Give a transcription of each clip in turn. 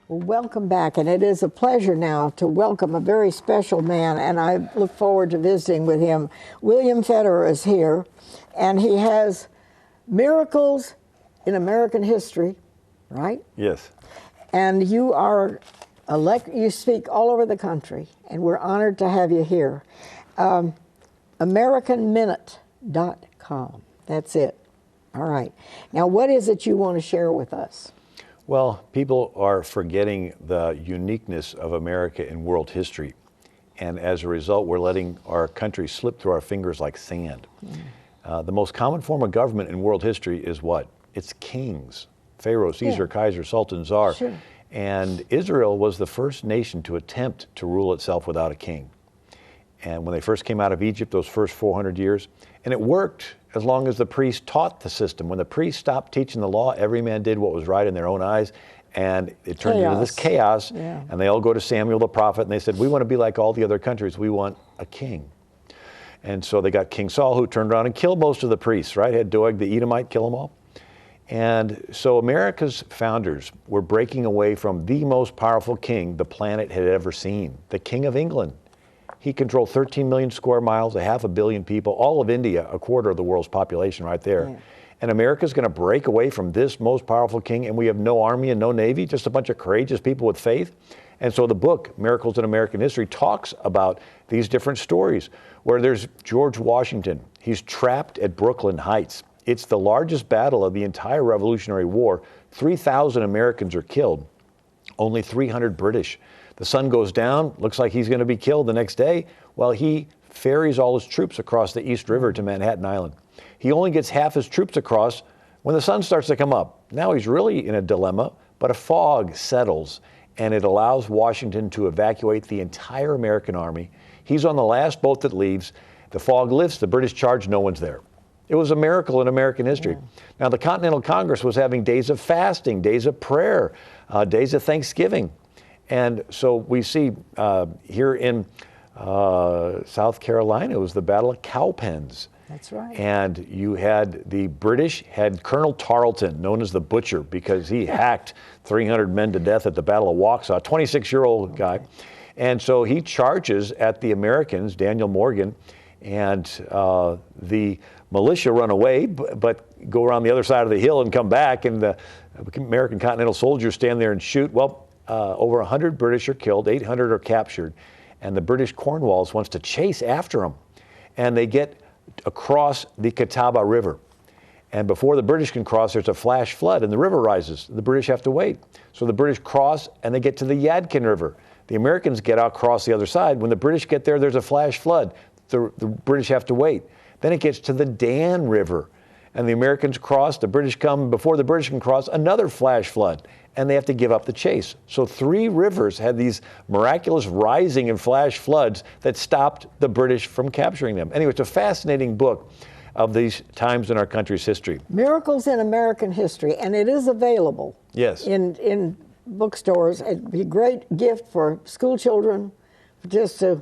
Well, welcome back, and it is a pleasure now to welcome a very special man, and I look forward to visiting with him. William Federer is here, and he has Miracles in American History, right? Yes. And you are you speak all over the country, and we're honored to have you here. AmericanMinute.com. That's it. All right. Now, what is it you want to share with us? Well, people are forgetting the uniqueness of America in world history. And as a result, we're letting our country slip through our fingers like sand. The most common form of government in world history is what? It's kings. Pharaoh, Caesar, Kaiser, Sultan, Tsar. Sure. And Israel was the first nation to attempt to rule itself without a king. And when they first came out of Egypt, those first 400 years, and it worked as long as the priests taught the system. When the priests stopped teaching the law, every man did what was right in their own eyes, and it turned into this chaos. Yeah. And they all go to Samuel the prophet, and they said, we want to be like all the other countries. We want a king. And so they got King Saul, who turned around and killed most of the priests, right? Had Doeg the Edomite kill them all. And so America's founders were breaking away from the most powerful king the planet had ever seen, the King of England. He controlled 13 million square miles, 500 million people, all of India, a quarter of the world's population right there. Yeah. And America's going to break away from this most powerful king, and we have no army and no navy, just a bunch of courageous people with faith. And so the book, Miracles in American History, talks about these different stories, where there's George Washington. He's trapped at Brooklyn Heights. It's the largest battle of the entire Revolutionary War. 3,000 Americans are killed, only 300 British. The sun goes down, looks like he's going to be killed the next day. Well, he ferries all his troops across the East River to Manhattan Island. He only gets half his troops across when the sun starts to come up. Now he's really in a dilemma, but a fog settles, and it allows Washington to evacuate the entire American army. He's on the last boat that leaves. The fog lifts, the British charge, no one's there. It was a miracle in American history. Yeah. Now, the Continental Congress was having days of fasting, days of prayer, days of Thanksgiving. And so we see here in South Carolina, it was the Battle of Cowpens. That's right. And you had the British had Colonel Tarleton, known as the Butcher, because he hacked 300 men to death at the Battle of Waxhaw, a 26-year-old guy. And so he charges at the Americans, Daniel Morgan, and the militia run away, but go around the other side of the hill and come back, and the American Continental soldiers stand there and shoot. Well, over 100 British are killed, 800 are captured, and the British Cornwallis wants to chase after them. And they get across the Catawba River. And before the British can cross, there's a flash flood, and the river rises. The British have to wait. So the British cross, and they get to the Yadkin River. The Americans get out, cross the other side. When the British get there, there's a flash flood. The British have to wait. Then it gets to the Dan River, and the Americans cross. The British come. Before the British can cross, another flash flood, and they have to give up the chase. So 3 rivers had these miraculous rising and flash floods that stopped the British from capturing them. Anyway, it's a fascinating book of these times in our country's history. Miracles in American History, and it is available. Yes. In bookstores. It'd be a great gift for school children, just to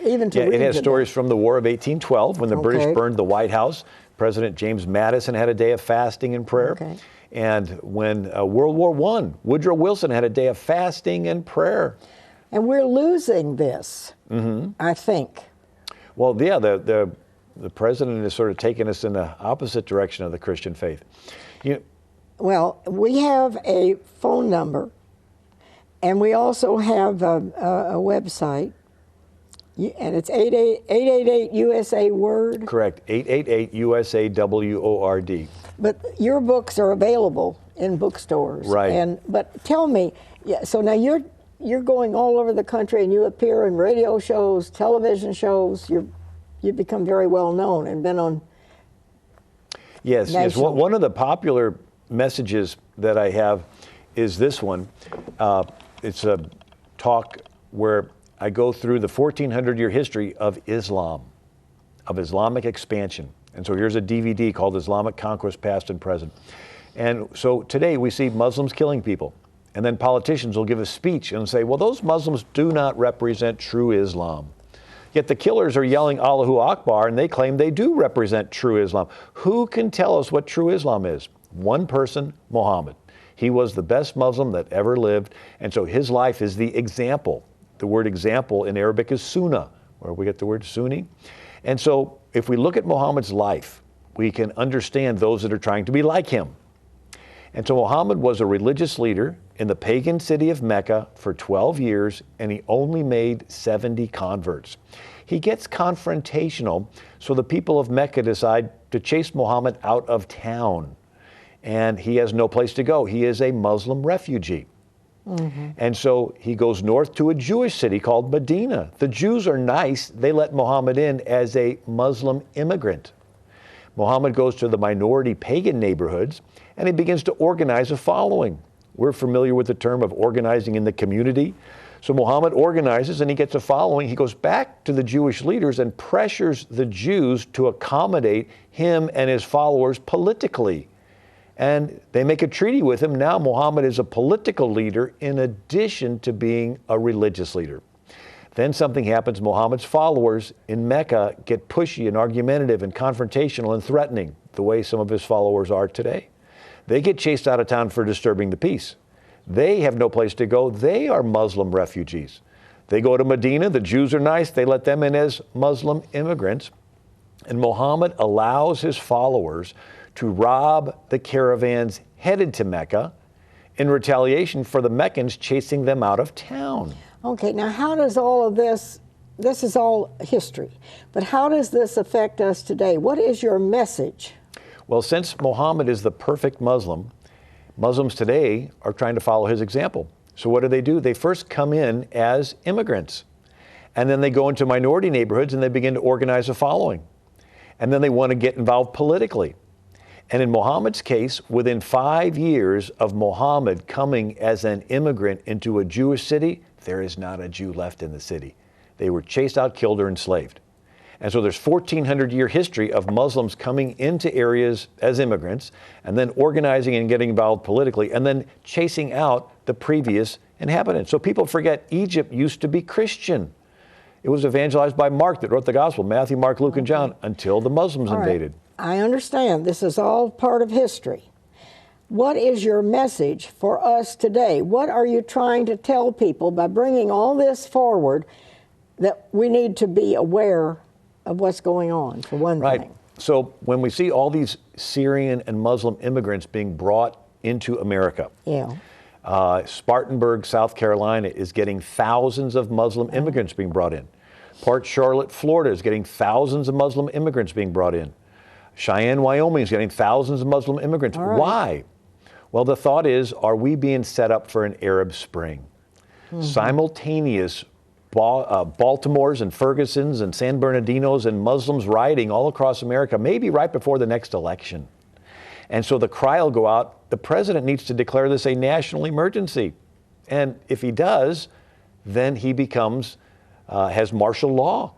even to read. It has stories from the War of 1812 when the British burned the White House. President James Madison had a day of fasting and prayer. Okay. And when World War I, Woodrow Wilson had a day of fasting and prayer. And we're losing this, I think. Well, yeah, the president has sort of taken us in the opposite direction of the Christian faith. Well, we have a phone number, and we also have a website, and it's 888-USA-WORD. Correct, 888-USA-WORD. But your books are available in bookstores. Right. But tell me, so now you're going all over the country, and you appear in radio shows, television shows. You've become very well known and been on. Yes. One of the popular messages that I have is this one. It's a talk where I go through the 1400-year history of Islam, of Islamic expansion. And so here's a DVD called Islamic Conquest, Past and Present. And so today we see Muslims killing people. And then politicians will give a speech and say, well, those Muslims do not represent true Islam. Yet the killers are yelling Allahu Akbar, and they claim they do represent true Islam. Who can tell us what true Islam is? One person, Muhammad. He was the best Muslim that ever lived, and so his life is the example. The word example in Arabic is sunnah, where we get the word Sunni. And so if we look at Muhammad's life, we can understand those that are trying to be like him. And so Muhammad was a religious leader in the pagan city of Mecca for 12 years, and he only made 70 converts. He gets confrontational, so the people of Mecca decide to chase Muhammad out of town. And he has no place to go. He is a Muslim refugee. And so he goes north to a Jewish city called Medina. The Jews are nice. They let Muhammad in as a Muslim immigrant. Muhammad goes to the minority pagan neighborhoods, and he begins to organize a following. We're familiar with the term of organizing in the community. So Muhammad organizes and he gets a following. He goes back to the Jewish leaders and pressures the Jews to accommodate him and his followers politically. And they make a treaty with him. Now Muhammad is a political leader in addition to being a religious leader. Then something happens. Muhammad's followers in Mecca get pushy and argumentative and confrontational and threatening, the way some of his followers are today. They get chased out of town for disturbing the peace. They have no place to go. They are Muslim refugees. They go to Medina. The Jews are nice. They let them in as Muslim immigrants. And Muhammad allows his followers to rob the caravans headed to Mecca in retaliation for the Meccans chasing them out of town. Okay, now how does all of this is all history, but how does this affect us today? What is your message? Well, since Muhammad is the perfect Muslim, Muslims today are trying to follow his example. So what do? They first come in as immigrants, and then they go into minority neighborhoods and they begin to organize a following. And then they want to get involved politically. And in Muhammad's case, within 5 years of Muhammad coming as an immigrant into a Jewish city, there is not a Jew left in the city. They were chased out, killed, or enslaved. And so there's 1,400-year history of Muslims coming into areas as immigrants and then organizing and getting involved politically and then chasing out the previous inhabitants. So people forget Egypt used to be Christian. It was evangelized by Mark that wrote the gospel, Matthew, Mark, Luke, and John, until the Muslims invaded. I understand. This is all part of history. What is your message for us today? What are you trying to tell people by bringing all this forward, that we need to be aware of what's going on, for one thing? So when we see all these Syrian and Muslim immigrants being brought into America, Spartanburg, South Carolina is getting thousands of Muslim immigrants being brought in. Port Charlotte, Florida is getting thousands of Muslim immigrants being brought in. Cheyenne, Wyoming is getting thousands of Muslim immigrants. Why? Well, the thought is, are we being set up for an Arab Spring? Simultaneous Baltimores and Fergusons and San Bernardinos and Muslims rioting all across America, maybe right before the next election. And so the cry will go out, the president needs to declare this a national emergency. And if he does, then he becomes, has martial law.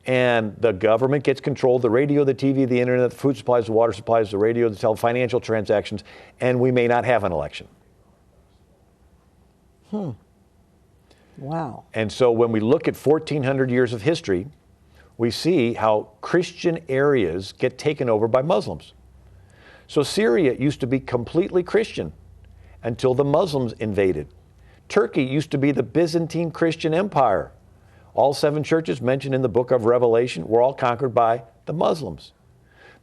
And the government gets control of the radio, the TV, the internet, the food supplies, the water supplies, the radio, the financial transactions, and we may not have an election. Wow. And so when we look at 1,400 years of history, we see how Christian areas get taken over by Muslims. So Syria used to be completely Christian until the Muslims invaded. Turkey used to be the Byzantine Christian Empire. All 7 churches mentioned in the book of Revelation were all conquered by the Muslims.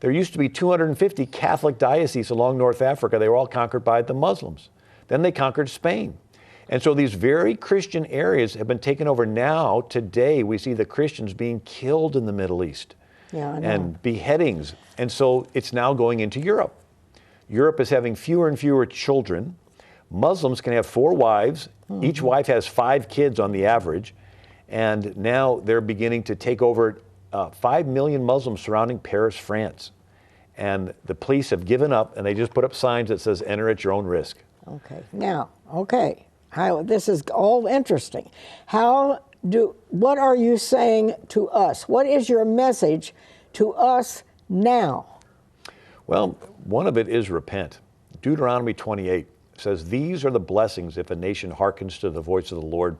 There used to be 250 Catholic dioceses along North Africa. They were all conquered by the Muslims. Then they conquered Spain. And so these very Christian areas have been taken over. Now, today, we see the Christians being killed in the Middle East and beheadings. And so it's now going into Europe. Europe is having fewer and fewer children. Muslims can have 4 wives. Each wife has 5 kids on the average. And now they're beginning to take over 5 million Muslims surrounding Paris, France. And the police have given up, and they just put up signs that says, enter at your own risk. Okay. Now, this is all interesting. What are you saying to us? What is your message to us now? Well, one of it is repent. Deuteronomy 28 says, these are the blessings if a nation hearkens to the voice of the Lord.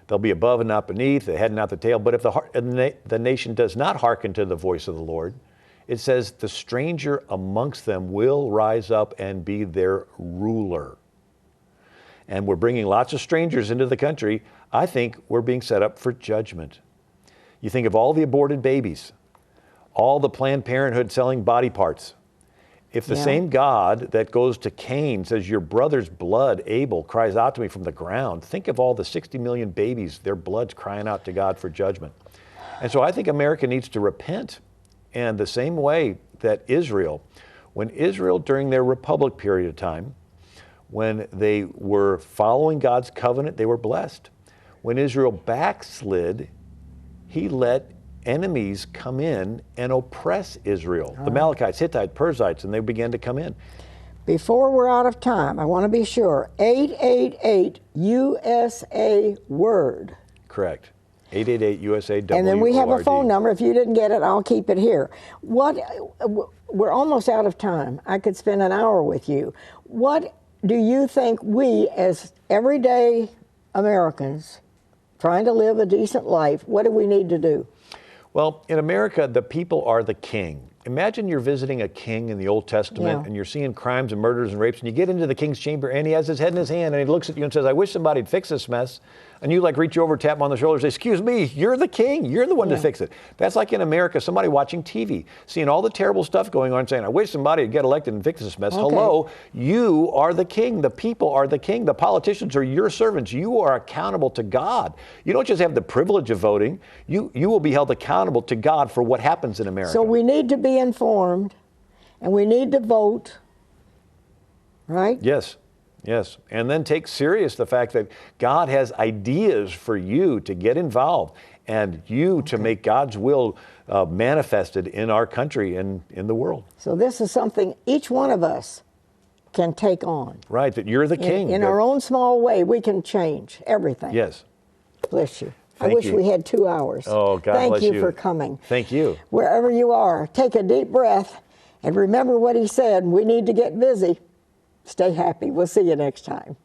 They'll be above and not beneath, the head and not the tail. But if the nation does not hearken to the voice of the Lord, it says the stranger amongst them will rise up and be their ruler. and we're bringing lots of strangers into the country, I think we're being set up for judgment. You think of all the aborted babies, all the Planned Parenthood selling body parts. If the same God that goes to Cain says, your brother's blood, Abel, cries out to me from the ground, think of all the 60 million babies, their blood's crying out to God for judgment. And so I think America needs to repent. And the same way that Israel, when Israel during their republic period of time, when they were following God's covenant, they were blessed. When Israel backslid, he let enemies come in and oppress Israel. The Amalekites, Hittites, Perizzites, and they began to come in. Before we're out of time, I want to be sure, 888 USA Word. Correct. 888 USA WORD. And then we have a phone number. If you didn't get it, I'll keep it here. We're almost out of time. I could spend an hour with you. What do you think we, as everyday Americans, trying to live a decent life, what do we need to do? Well, in America, the people are the king. Imagine you're visiting a king in the Old Testament and you're seeing crimes and murders and rapes, and you get into the king's chamber and he has his head in his hand and he looks at you and says, I wish somebody'd fix this mess. And you like reach over, tap him on the shoulder and say, excuse me, you're the king. You're the one to fix it. That's like in America, somebody watching TV, seeing all the terrible stuff going on, saying, I wish somebody would get elected and fix this mess. Okay. Hello, you are the king. The people are the king. The politicians are your servants. You are accountable to God. You don't just have the privilege of voting. You will be held accountable to God for what happens in America. So we need to be informed and we need to vote, right? Yes. Yes, and then take serious the fact that God has ideas for you to get involved and you to make God's will manifested in our country and in the world. So this is something each one of us can take on. Right, that you're the king. In our own small way, we can change everything. Yes. Bless you. Thank I wish you. we had 2 hours. Oh, God bless you. Thank you for coming. Thank you. Wherever you are, take a deep breath and remember what he said. We need to get busy. Stay happy. We'll see you next time.